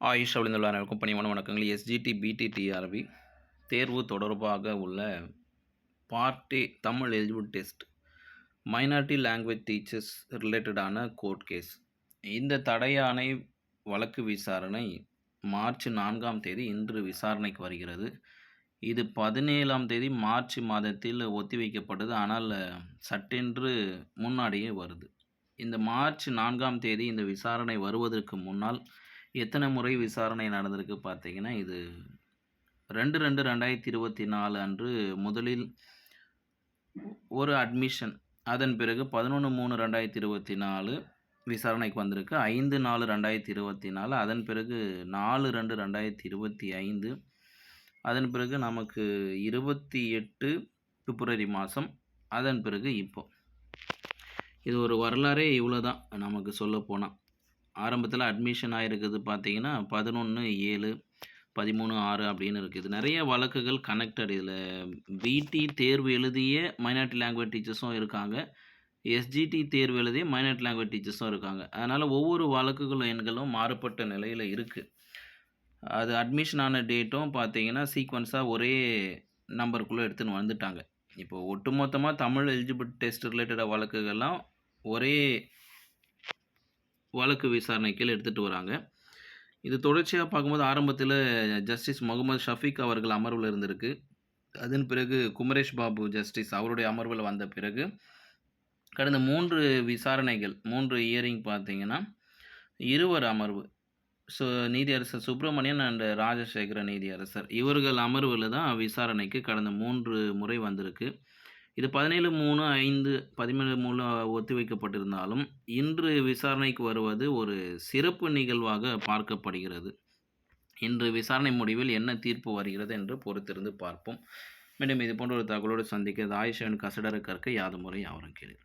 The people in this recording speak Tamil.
ஆயுஷ் அப்படின்னுள்ள அனைவருக்கும் பணிவான வணக்கங்கள். எஸ்ஜிடி, பிடி, டிஆர்பி தேர்வு தொடர்பாக உள்ள part A Tamil eligible test minority language teachers ரிலேட்டடான கோர்ட் கேஸ். இந்த தடையாணை வழக்கு விசாரணை மார்ச் 4ஆம் தேதி இன்று விசாரணைக்கு வருகிறது. இது 17ஆம் தேதி மார்ச் மாதத்தில் ஒத்திவைக்கப்பட்டது. ஆனால் சட்டென்று முன்னாடியே வருது. இந்த மார்ச் 4ஆம் தேதி இந்த விசாரணை வருவதற்கு முன்னால் எத்தனை முறை விசாரணை நடந்திருக்கு பார்த்தீங்கன்னா, இது 2/2/2024 அன்று முதலில் ஒரு அட்மிஷன், அதன் பிறகு 11/3/2024 விசாரணைக்கு வந்திருக்கு. 5/4/2024, அதன் பிறகு 4/2/2025, அதன் பிறகு நமக்கு 28 பிப்ரவரி மாதம், அதன் பிறகு இப்போ. இது ஒரு வரலாறே இவ்வளோ தான் நமக்கு சொல்லப்போனால். ஆரம்பத்தில் அட்மிஷன் ஆகிருக்குது பார்த்தீங்கன்னா 11/7, 13/6 அப்படின்னு இருக்குது. நிறைய வழக்குகள் கனெக்டட். இதில் பிடி தேர்வு எழுதிய மைனாரிட்டி லாங்குவேஜ் டீச்சர்ஸும் இருக்காங்க, எஸ்ஜிடி தேர்வு எழுதிய மைனாரிட்டி லாங்குவேஜ் டீச்சர்ஸும் இருக்காங்க. அதனால் ஒவ்வொரு வழக்குகள் எண்களும் மாறுபட்ட நிலையில் இருக்குது. அது அட்மிஷன் ஆன டேட்டும் பார்த்தீங்கன்னா சீக்வன்ஸாக ஒரே நம்பருக்குள்ளே எடுத்துன்னு வந்துட்டாங்க. இப்போ ஒட்டுமொத்தமாக தமிழ் எலிஜிபிள் டெஸ்ட் ரிலேட்டடாக வழக்குகள்லாம் ஒரே வழக்கு விசாரணைக்கு எடுத்துகிட்டு வராங்க. இது தொடர்ச்சியாக பார்க்கும்போது ஆரம்பத்தில் ஜஸ்டிஸ் முகமது ஷஃபீக் அவர்கள் அமர்வில் இருந்திருக்கு. அதன் பிறகு குமரேஷ் பாபு ஜஸ்டிஸ் அவருடைய அமர்வில் வந்த பிறகு கடந்த 3 விசாரணைகள், 3 ஹியரிங் பார்த்தீங்கன்னா இருவர் அமர்வு. நீதியரசர் சுப்பிரமணியன் அண்ட் ராஜசேகர நீதியரசர் இவர்கள் அமர்வில் தான் விசாரணைக்கு கடந்த 3 முறை வந்திருக்கு. இது 17/3/5 ஒத்திவைக்கப்பட்டிருந்தாலும் இன்று விசாரணைக்கு வருவது ஒரு சிறப்பு நிகழ்வாக பார்க்கப்படுகிறது. இன்று விசாரணை முடிவில் என்ன தீர்ப்பு வருகிறது என்று பொறுத்திருந்து பார்ப்போம். மீண்டும் இது போன்ற ஒரு தகவலோடு சந்திக்க ஆயுஷ் கசடர கற்க யாதும் முறை யாவரும் கேளு.